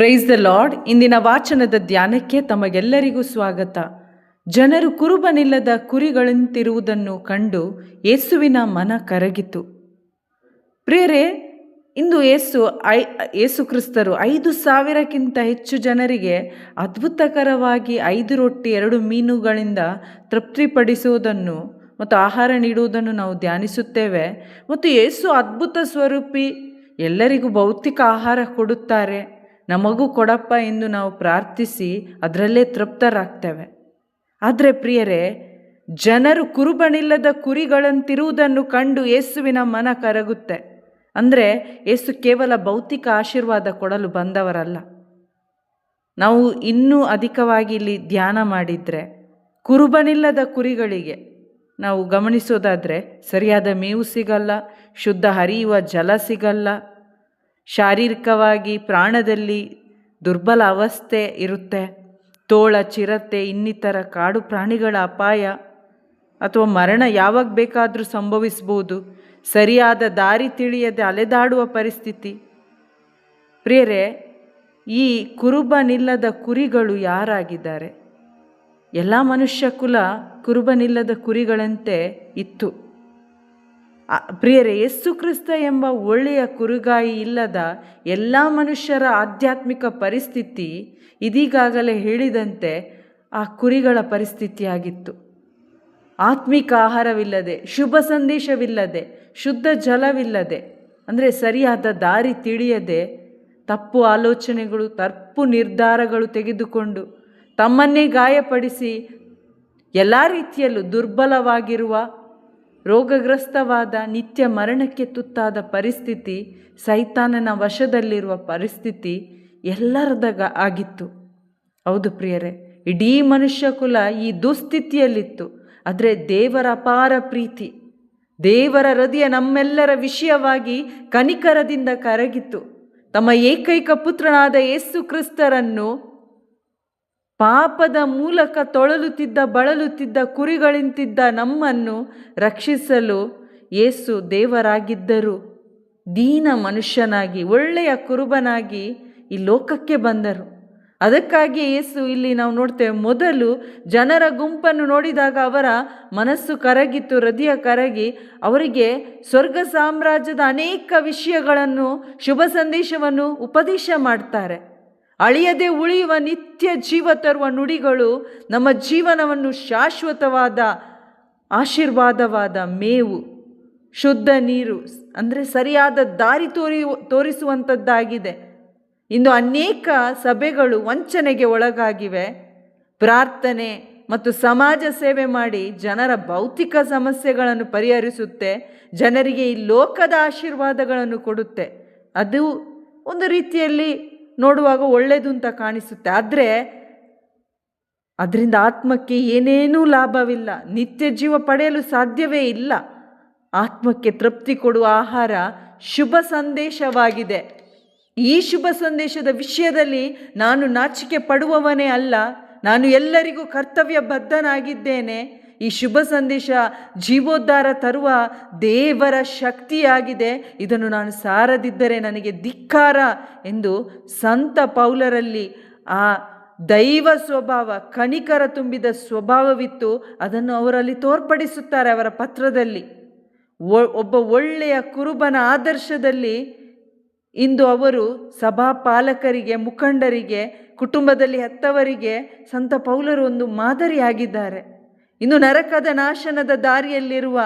Price the lord. ಇಂದಿನ ವಾಚನದ ಧ್ಯಾನಕ್ಕೆ ತಮಗೆಲ್ಲರಿಗೂ ಸ್ವಾಗತ. ಜನರು ಕುರುಬನಿಲ್ಲದ ಕುರಿಗಳಂತಿರುವುದನ್ನು ಕಂಡು ಯೇಸುವಿನ ಮನ ಕರಗಿತು. ಪ್ರಿಯರೇ, ಇಂದು ಯೇಸು ಕ್ರಿಸ್ತರು 5,000ಕ್ಕಿಂತ ಹೆಚ್ಚು ಜನರಿಗೆ ಅದ್ಭುತಕರವಾಗಿ 5 ರೊಟ್ಟಿ 2 ಮೀನುಗಳಿಂದ ತೃಪ್ತಿಪಡಿಸುವುದನ್ನು ಮತ್ತು ಆಹಾರ ನೀಡುವುದನ್ನು ನಾವು ಧ್ಯಾನಿಸುತ್ತೇವೆ. ಮತ್ತು ಯೇಸು ಅದ್ಭುತ ಸ್ವರೂಪಿ, ಎಲ್ಲರಿಗೂ ಭೌತಿಕ ಆಹಾರ ಕೊಡುತ್ತಾರೆ, ನಮಗೂ ಕೊಡಪ್ಪ ಎಂದು ನಾವು ಪ್ರಾರ್ಥಿಸಿ ಅದರಲ್ಲೇ ತೃಪ್ತರಾಗ್ತೇವೆ. ಆದರೆ ಪ್ರಿಯರೇ, ಜನರು ಕುರುಬನಿಲ್ಲದ ಕುರಿಗಳಂತಿರುವುದನ್ನು ಕಂಡು ಯೇಸುವಿನ ಮನ ಕರಗುತ್ತೆ. ಅಂದರೆ ಯೇಸು ಕೇವಲ ಭೌತಿಕ ಆಶೀರ್ವಾದ ಕೊಡಲು ಬಂದವರಲ್ಲ. ನಾವು ಇನ್ನೂ ಅಧಿಕವಾಗಿ ಇಲ್ಲಿ ಧ್ಯಾನ ಮಾಡಿದರೆ, ಕುರುಬನಿಲ್ಲದ ಕುರಿಗಳಿಗೆ ನಾವು ಗಮನಿಸೋದಾದರೆ ಸರಿಯಾದ ಮೇವು ಸಿಗಲ್ಲ, ಶುದ್ಧ ಹರಿಯುವ ಜಲ ಸಿಗಲ್ಲ, ಶಾರೀರಿಕವಾಗಿ ಪ್ರಾಣದಲ್ಲಿ ದುರ್ಬಲ ಅವಸ್ಥೆ ಇರುತ್ತೆ, ತೋಳ, ಚಿರತೆ, ಇನ್ನಿತರ ಕಾಡು ಪ್ರಾಣಿಗಳ ಅಪಾಯ ಅಥವಾ ಮರಣ ಯಾವಾಗ ಬೇಕಾದರೂ ಸಂಭವಿಸ್ಬೋದು, ಸರಿಯಾದ ದಾರಿ ತಿಳಿಯದೆ ಅಲೆದಾಡುವ ಪರಿಸ್ಥಿತಿ. ಪ್ರಿಯರೇ, ಈ ಕುರುಬನಿಲ್ಲದ ಕುರಿಗಳು ಯಾರಾಗಿದ್ದಾರೆ? ಎಲ್ಲ ಮನುಷ್ಯ ಕುಲ ಕುರುಬನಿಲ್ಲದ ಕುರಿಗಳಂತೆ ಇತ್ತು. ಪ್ರಿಯರೇ, ಯೇಸು ಕ್ರಿಸ್ತ ಎಂಬ ಒಳ್ಳೆಯ ಕುರುಗಾಯಿ ಇಲ್ಲದ ಎಲ್ಲ ಮನುಷ್ಯರ ಆಧ್ಯಾತ್ಮಿಕ ಪರಿಸ್ಥಿತಿ ಇದೀಗಾಗಲೇ ಹೇಳಿದಂತೆ ಆ ಕುರಿಗಳ ಪರಿಸ್ಥಿತಿಯಾಗಿತ್ತು. ಆತ್ಮಿಕ ಆಹಾರವಿಲ್ಲದೆ, ಶುಭ ಸಂದೇಶವಿಲ್ಲದೆ, ಶುದ್ಧ ಜಲವಿಲ್ಲದೆ, ಅಂದರೆ ಸರಿಯಾದ ದಾರಿ ತಿಳಿಯದೆ, ತಪ್ಪು ಆಲೋಚನೆಗಳು, ತಪ್ಪು ನಿರ್ಧಾರಗಳು ತೆಗೆದುಕೊಂಡು ತಮ್ಮನ್ನೇ ಗಾಯಪಡಿಸಿ ಎಲ್ಲ ರೀತಿಯಲ್ಲೂ ದುರ್ಬಲವಾಗಿರುವ, ರೋಗಗ್ರಸ್ತವಾದ, ನಿತ್ಯ ಮರಣಕ್ಕೆ ತುತ್ತಾದ ಪರಿಸ್ಥಿತಿ, ಸೈತಾನನ ವಶದಲ್ಲಿರುವ ಪರಿಸ್ಥಿತಿ ಎಲ್ಲರದಾಗ ಆಗಿತ್ತು. ಹೌದು ಪ್ರಿಯರೇ, ಇಡೀ ಮನುಷ್ಯ ಕುಲ ಈ ದುಸ್ಥಿತಿಯಲ್ಲಿತ್ತು. ಆದರೆ ದೇವರ ಅಪಾರ ಪ್ರೀತಿ, ದೇವರ ಹೃದಯ ನಮ್ಮೆಲ್ಲರ ವಿಷಯವಾಗಿ ಕನಿಕರದಿಂದ ಕರಗಿತು. ತಮ್ಮ ಏಕೈಕ ಪುತ್ರನಾದ ಯೇಸು ಕ್ರಿಸ್ತರನ್ನು ಪಾಪದ ಮೂಲಕ ಬಳಲುತ್ತಿದ್ದ ಕುರಿಗಳಂತಿದ್ದ ನಮ್ಮನ್ನು ರಕ್ಷಿಸಲು ಯೇಸು ದೇವರಾಗಿದ್ದರು ದೀನ ಮನುಷ್ಯನಾಗಿ, ಒಳ್ಳೆಯ ಕುರುಬನಾಗಿ ಈ ಲೋಕಕ್ಕೆ ಬಂದರು. ಅದಕ್ಕಾಗಿ ಯೇಸು ಇಲ್ಲಿ ನಾವು ನೋಡ್ತೇವೆ, ಮೊದಲು ಜನರ ಗುಂಪನ್ನು ನೋಡಿದಾಗ ಅವರ ಮನಸ್ಸು ಕರಗಿತು, ಹೃದಯ ಕರಗಿ ಅವರಿಗೆ ಸ್ವರ್ಗ ಸಾಮ್ರಾಜ್ಯದ ಅನೇಕ ವಿಷಯಗಳನ್ನು, ಶುಭ ಸಂದೇಶವನ್ನು ಉಪದೇಶ ಮಾಡ್ತಾರೆ. ಅಳಿಯದೆ ಉಳಿಯುವ ನಿತ್ಯ ಜೀವ ತರುವ ನುಡಿಗಳು, ನಮ್ಮ ಜೀವನವನ್ನು ಶಾಶ್ವತವಾದ ಆಶೀರ್ವಾದವಾದ ಮೇವು, ಶುದ್ಧ ನೀರು, ಅಂದರೆ ಸರಿಯಾದ ದಾರಿ ತೋರಿಸುವಂಥದ್ದಾಗಿದೆ. ಇಂದು ಅನೇಕ ಸಭೆಗಳು ವಂಚನೆಗೆ ಒಳಗಾಗಿವೆ. ಪ್ರಾರ್ಥನೆ ಮತ್ತು ಸಮಾಜ ಸೇವೆ ಮಾಡಿ ಜನರ ಭೌತಿಕ ಸಮಸ್ಯೆಗಳನ್ನು ಪರಿಹರಿಸುತ್ತೆ, ಜನರಿಗೆ ಈ ಲೋಕದ ಆಶೀರ್ವಾದಗಳನ್ನು ಕೊಡುತ್ತೆ. ಅದು ಒಂದು ರೀತಿಯಲ್ಲಿ ನೋಡುವಾಗ ಒಳ್ಳೆಯದು ಅಂತ ಕಾಣಿಸುತ್ತೆ. ಆದರೆ ಅದರಿಂದ ಆತ್ಮಕ್ಕೆ ಏನೇನೂ ಲಾಭವಿಲ್ಲ, ನಿತ್ಯ ಜೀವ ಪಡೆಯಲು ಸಾಧ್ಯವೇ ಇಲ್ಲ. ಆತ್ಮಕ್ಕೆ ತೃಪ್ತಿ ಕೊಡುವ ಆಹಾರ ಶುಭ ಸಂದೇಶವಾಗಿದೆ. ಈ ಶುಭ ಸಂದೇಶದ ವಿಷಯದಲ್ಲಿ ನಾನು ನಾಚಿಕೆ ಪಡುವವನೇ ಅಲ್ಲ, ನಾನು ಎಲ್ಲರಿಗೂ ಕರ್ತವ್ಯ ಬದ್ಧನಾಗಿದ್ದೇನೆ. ಈ ಶುಭ ಸಂದೇಶ ಜೀವೋದ್ಧಾರ ತರುವ ದೇವರ ಶಕ್ತಿಯಾಗಿದೆ. ಇದನ್ನು ನಾನು ಸಾರದಿದ್ದರೆ ನನಗೆ ಧಿಕ್ಕಾರ ಎಂದು ಸಂತ ಪೌಲರಲ್ಲಿ ಆ ದೈವ ಸ್ವಭಾವ, ಕನಿಕರ ತುಂಬಿದ ಸ್ವಭಾವವಿತ್ತು. ಅದನ್ನು ಅವರಲ್ಲಿ ತೋರ್ಪಡಿಸುತ್ತಾರೆ ಅವರ ಪತ್ರದಲ್ಲಿ. ಒಬ್ಬ ಒಳ್ಳೆಯ ಕುರುಬನ ಆದರ್ಶದಲ್ಲಿ ಇಂದು ಅವರು ಸಭಾಪಾಲಕರಿಗೆ, ಮುಖಂಡರಿಗೆ, ಕುಟುಂಬದಲ್ಲಿ ಹೆತ್ತವರಿಗೆ ಸಂತ ಪೌಲರು ಒಂದು ಮಾದರಿಯಾಗಿದ್ದಾರೆ. ಇನ್ನು ನರಕದ ನಾಶನದ ದಾರಿಯಲ್ಲಿರುವ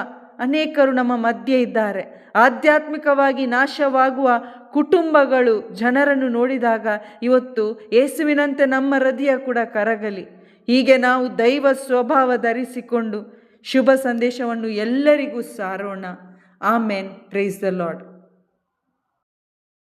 ಅನೇಕರು ನಮ್ಮ ಮಧ್ಯೆ ಇದ್ದಾರೆ. ಆಧ್ಯಾತ್ಮಿಕವಾಗಿ ನಾಶವಾಗುವ ಕುಟುಂಬಗಳು, ಜನರನ್ನು ನೋಡಿದಾಗ ಇವತ್ತು ಯೇಸುವಿನಂತೆ ನಮ್ಮ ಹೃದಯ ಕೂಡ ಕರಗಲಿ. ಹೀಗೆ ನಾವು ದೈವ ಸ್ವಭಾವ ಧರಿಸಿಕೊಂಡು ಶುಭ ಸಂದೇಶವನ್ನು ಎಲ್ಲರಿಗೂ ಸಾರೋಣ. ಆಮೇನ್. Praise the lord.